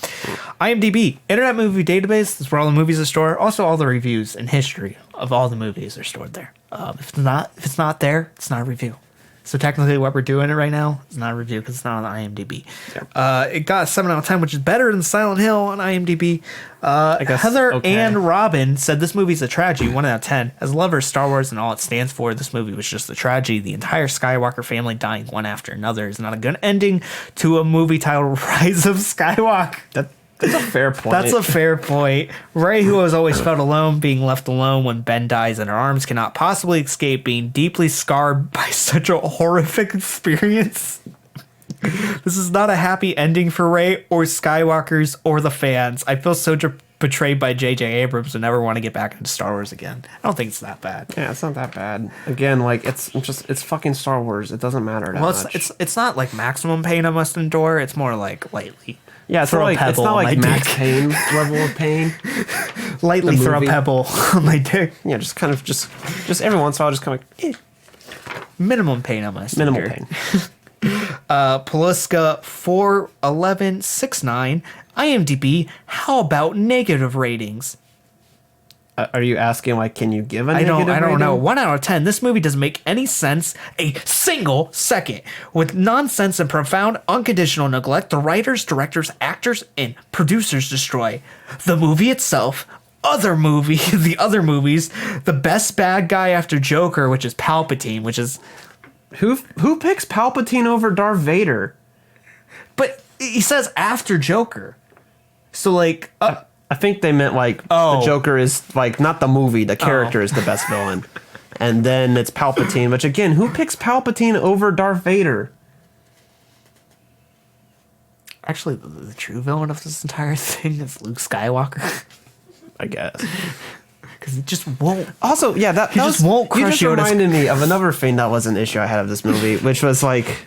IMDb, Internet Movie Database. That's where all the movies are stored. Also, all the reviews and history of all the movies are stored there. If it's not there, it's not a review. So technically, what we're doing it right now is not a review because it's not on IMDb. Yeah. It got a 7 out of 10, which is better than Silent Hill on IMDb. Heather and Robin said this movie's a tragedy, 1 out of 10. As a lover of Star Wars and all it stands for, this movie was just a tragedy. The entire Skywalker family dying one after another is not a good ending to a movie titled Rise of Skywalker. That's a fair point. That's a fair point. Rey, who has always felt alone, being left alone when Ben dies in her arms, cannot possibly escape being deeply scarred by such a horrific experience. This is not a happy ending for Rey or Skywalkers or the fans. I feel so betrayed by J.J. Abrams and never want to get back into Star Wars again. I don't think it's that bad. Yeah, it's not that bad. Again, like it's fucking Star Wars. It doesn't matter that much. It's not like maximum pain I must endure. It's more like lightly. Yeah, it's not like Max Payne level of pain. Lightly throw a pebble on my dick. Yeah, just kind of just every once in a while, just kind of like, minimum pain on my stomach. Minimal pain. Poliska 41169 IMDb. How about negative ratings? Are you asking, like, can you give a negative rating? I don't know. 1 out of 10. This movie doesn't make any sense a single second. With nonsense and profound unconditional neglect, the writers, directors, actors, and producers destroy the movie itself, the other movies, the best bad guy after Joker, which is Palpatine, which is... Who picks Palpatine over Darth Vader? But he says after Joker. So, like... I think they meant like the Joker is like not the movie, the character is the best villain. And then it's Palpatine, which again, who picks Palpatine over Darth Vader? Actually, the true villain of this entire thing is Luke Skywalker. I guess. Because he just won't. Also, yeah, that just won't crush you. Just reminded me of another thing that was an issue I had of this movie, which was like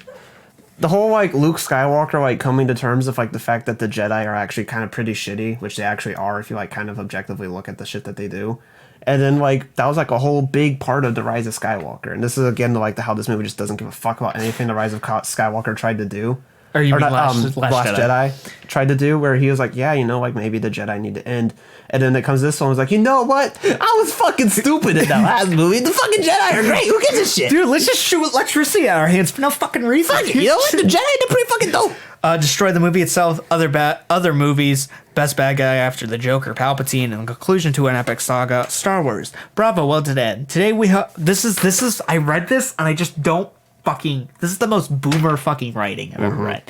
the whole like Luke Skywalker like coming to terms with like the fact that the Jedi are actually kind of pretty shitty, which they actually are if you like kind of objectively look at the shit that they do. And then like that was like a whole big part of the Rise of Skywalker. And this is again like how this movie just doesn't give a fuck about anything the Rise of Skywalker tried to do. Or you mean Last Jedi tried to do, where he was like, yeah, you know, like maybe the Jedi need to end. And then it comes this one, was like, you know what? I was fucking stupid in that last movie. The fucking Jedi are great. Who gives a shit? Dude, let's just shoot electricity out of our hands for no fucking reason. Fuck it, you know what? The Jedi, they're pretty fucking dope. Destroy the movie itself, other movies, best bad guy after the Joker, Palpatine, and conclusion to an epic saga, Star Wars. Bravo, well done. Today we this is I read this and I just don't this is the most boomer fucking writing I've ever read.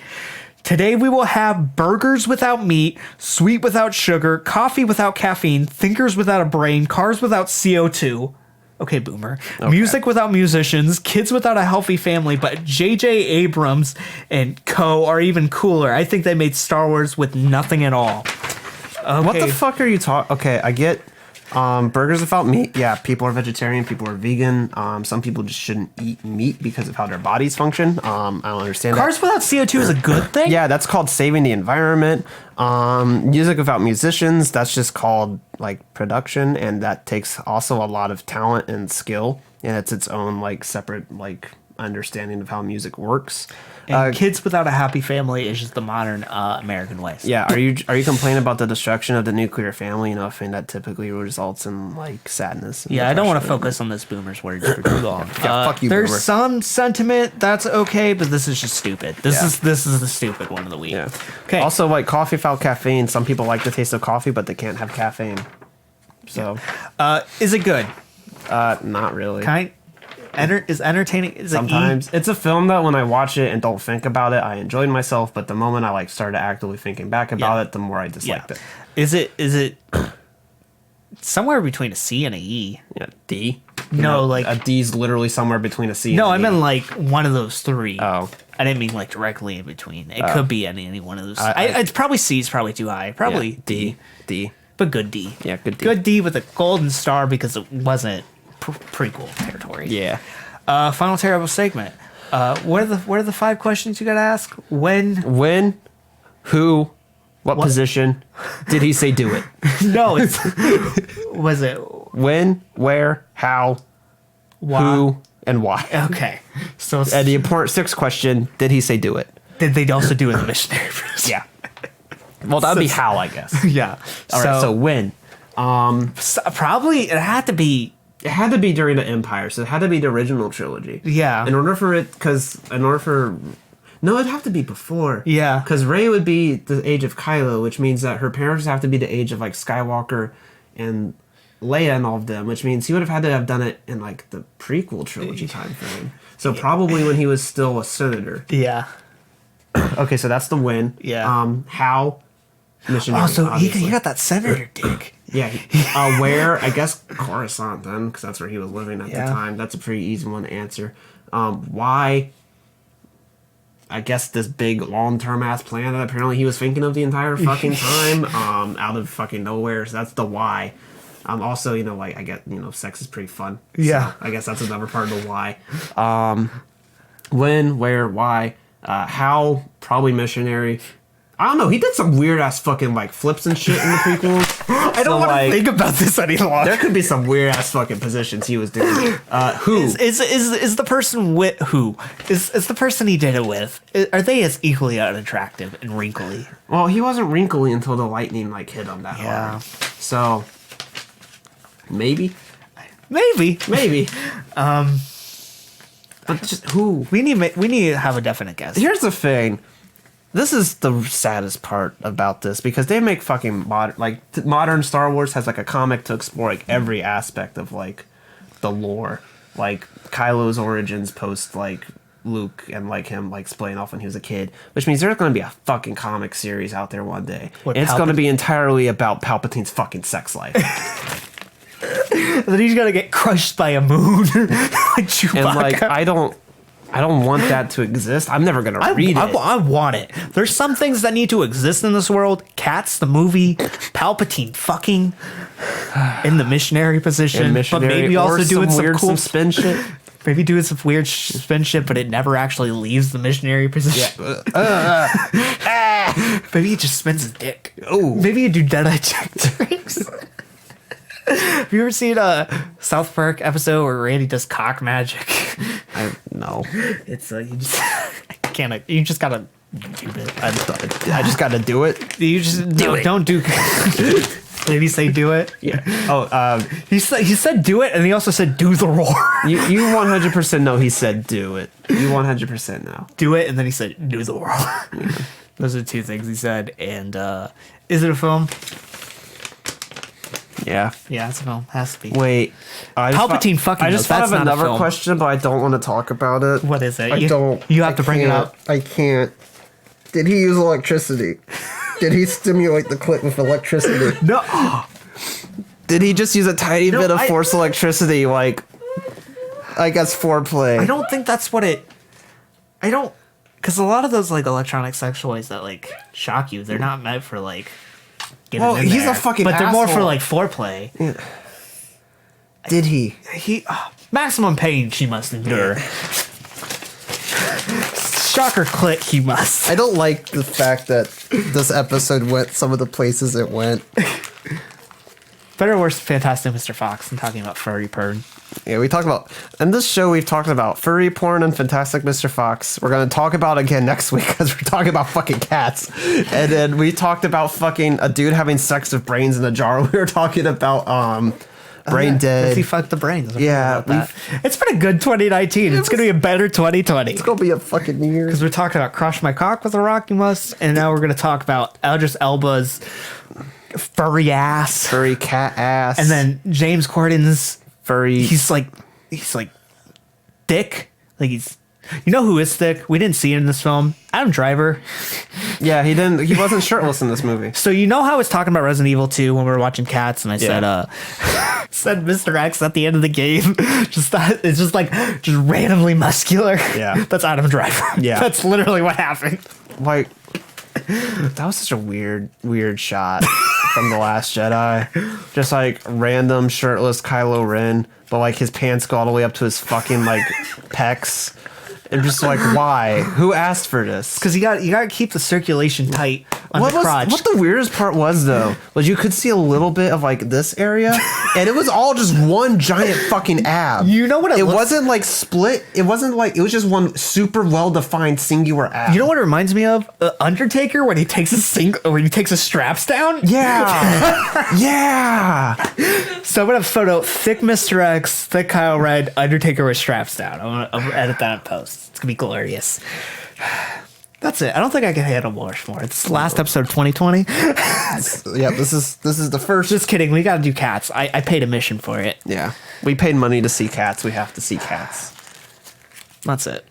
Today we will have burgers without meat, sweet without sugar, coffee without caffeine, thinkers without a brain, cars without CO2. Okay, boomer. Okay. Music without musicians, kids without a healthy family, but J.J. Abrams and co. are even cooler. I think they made Star Wars with nothing at all. Okay. What the fuck are you talking? Okay, I get burgers without meat. Yeah, people are vegetarian, people are vegan. Some people just shouldn't eat meat because of how their bodies function. I don't understand Cars that. without CO2 is a good thing? Yeah, that's called saving the environment. Music without musicians, that's just called like production, and that takes also a lot of talent and skill, and it's its own like separate like understanding of how music works. And kids without a happy family is just the modern American way. Yeah, are you complaining about the destruction of the nuclear family? You know, a thing that typically results in like sadness. Yeah, I don't want to focus on this boomer's words for too long. Fuck you, there's boomer. some sentiment that's okay, but this is just stupid. This is the stupid one of the week. Yeah. Okay. Also, like coffee without caffeine. Some people like the taste of coffee, but they can't have caffeine. So, is it good? Not really. Is entertaining? Is Sometimes it's a film that when I watch it and don't think about it, I enjoyed myself. But the moment I like started actively thinking back about it, the more I disliked it. Is it somewhere between a C and a E? Yeah, D. No, like a D's literally somewhere between a C. no, I and an meant E. like one of those three. Oh. I didn't mean like directly in between. It could be any one of those. I- It's probably C is probably too high. Probably Yeah, D. D. But good D. Yeah, good D. Good D with a golden star because it wasn't prequel territory. Yeah. Final terrible segment. What are the 5 questions you gotta ask? When, who, what position did he say do it? No, it's was it When, where, how, why? who, and why. Okay, so And the important 6th question, did he say do it? did they also do it in the missionary? Yeah. Well, that would be how, I guess. Yeah. All right, so when? Probably it had to be. It had to be during the Empire, so it had to be the original trilogy. Yeah. No, it'd have to be before. Yeah. Because Rey would be the age of Kylo, which means that her parents have to be the age of, like, Skywalker and Leia and all of them, which means he would have had to have done it in, like, the prequel trilogy time frame. So probably when he was still a senator. Yeah. Okay, so that's the when. Yeah. How? Missionary, Oh, so he obviously. got that senator dick. Yeah. Where? I guess Coruscant then, because that's where he was living at Yeah. the time. That's a pretty easy one to answer. Why? I guess this big long-term ass plan that apparently he was thinking of the entire fucking time, out of fucking nowhere. So that's the why. Also, like, I get, sex is pretty fun. Yeah. So I guess that's another part of the why. When, where, why, how? Probably missionary. I don't know. He did some weird ass fucking like flips and shit in the prequels. I don't want to think about this any longer. There could be some weird ass fucking positions he was doing. Who Is the person with who is the person he did it with? Are they as equally unattractive and wrinkly? Well, he wasn't wrinkly until the lightning like hit him that Yeah. hard. So maybe. Maybe. But just who? We need to have a definite guess. Here's the thing. This is the saddest part about this because they make fucking modern Star Wars has like a comic to explore like every aspect of like the lore, like Kylo's origins post like Luke and like him like splitting off when he was a kid, which means there's going to be a fucking comic series out there one day. What, and it's going to be entirely about Palpatine's fucking sex life. Then he's gonna get crushed by a moon. Like Chewbacca. And like I don't want that to exist. I'm never gonna read it. I want it. There's some things that need to exist in this world. Cats, the movie, Palpatine fucking in the missionary position, but maybe also doing some weird cool spin shit. Maybe doing some weird spin shit, but it never actually leaves the missionary position. Maybe he just spins his dick. Ooh. Maybe you do Deadeye check tricks. Have you ever seen a South Park episode where Randy does cock magic? No. It's you just can't. You just gotta do it. I just gotta do it. You just do it. Don't do. Did he say do it? Yeah. Oh, he said do it, and he also said do the roar. you 100% know he said do it. You 100% know. Do it, and then he said do the roar. Yeah. Those are the 2 things he said. And is it a film? Yeah. Yeah, it's a film. Has to be. Wait. Palpatine fucking. I just thought of another question, but I don't want to talk about it. What is it? I don't. You have to bring it up. I can't. Did he use electricity? Did he stimulate the clit with electricity? No. Did he just use a tiny bit of force electricity, like, I guess foreplay? I don't think that's what it. I don't. Because a lot of those like electronic sex toys that like shock you, they're not meant for like. Well, he's a fucking but they're more for asshole. like foreplay. Yeah. Did he? Maximum pain she must endure. Shocker clit he must. I don't like the fact that this episode went some of the places it went. Better or worse, Fantastic Mr. Fox and talking about furry porn. Yeah, we talked about in this show. We've talked about furry porn and Fantastic Mr. Fox. We're gonna talk about it again next week because we're talking about fucking cats. And then we talked about fucking a dude having sex with brains in a jar. We were talking about brain dead. He fucked the brains. Yeah, it's been a good 2019. It's gonna be a better 2020. It's gonna be a fucking year. Because we're talking about Crush My Cock with a Rocky Must, and now we're gonna talk about Idris Elba's furry ass, furry cat ass, and then James Corden's furry. He's like thick, like he's You know who is thick? We didn't see it in this film. Adam Driver. Yeah, he didn't. He wasn't shirtless in this movie. So you know how I was talking about Resident Evil 2 when we were watching Cats, and I said, said Mr. X at the end of the game. It's just randomly muscular. Yeah, that's Adam Driver. Yeah, that's literally what happened. Like, that was such a weird shot from The Last Jedi. Just like random shirtless Kylo Ren, but like his pants go all the way up to his fucking like pecs. And just like, why? Who asked for this? Because you got to keep the circulation tight on the crotch. What the weirdest part was though was you could see a little bit of like this area, and it was all just one giant fucking ab. You know what? It wasn't like split. It wasn't like it was just one super well defined singular ab. You know what it reminds me of? Undertaker when he takes his straps down. Yeah, yeah. So I'm gonna photo thick Mr. X, thick Kyle Red, Undertaker with straps down. I'm gonna edit that in post. It's gonna be glorious. That's it. I don't think I can handle more. It's the last episode of 2020. Yeah, this is the first. Just kidding. We gotta do Cats. I paid a mission for it. Yeah, we paid money to see Cats. We have to see Cats. That's it.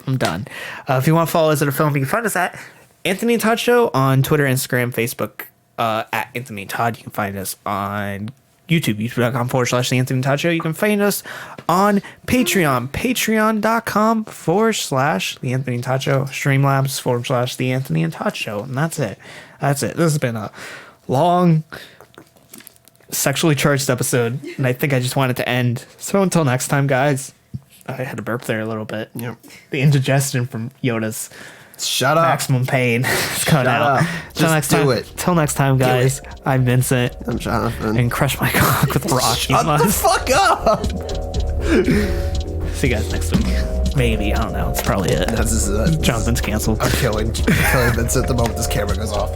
I'm done. If you want to follow us at a film, you can find us at Anthony and Todd Show on Twitter, Instagram, Facebook. At Anthony and Todd. You can find us on YouTube, youtube.com/The Anthony and Todd Show. You can find us on Patreon, patreon.com/The Anthony and Todd Show, Streamlabs/The Anthony and Todd Show. And that's it. This has been a long, sexually charged episode, and I think I just wanted to end. So until next time, guys. I had to burp there a little bit. Yep. The indigestion from Yoda's Shut up. Maximum Pain. It's coming out. Just do it. Till next time, guys. I'm Vincent. I'm Jonathan. And crush my cock with rock. Shut the fuck up. See you guys next week. Maybe. I don't know. It's probably it. Jonathan's canceled. I'm killing Vincent the moment this camera goes off.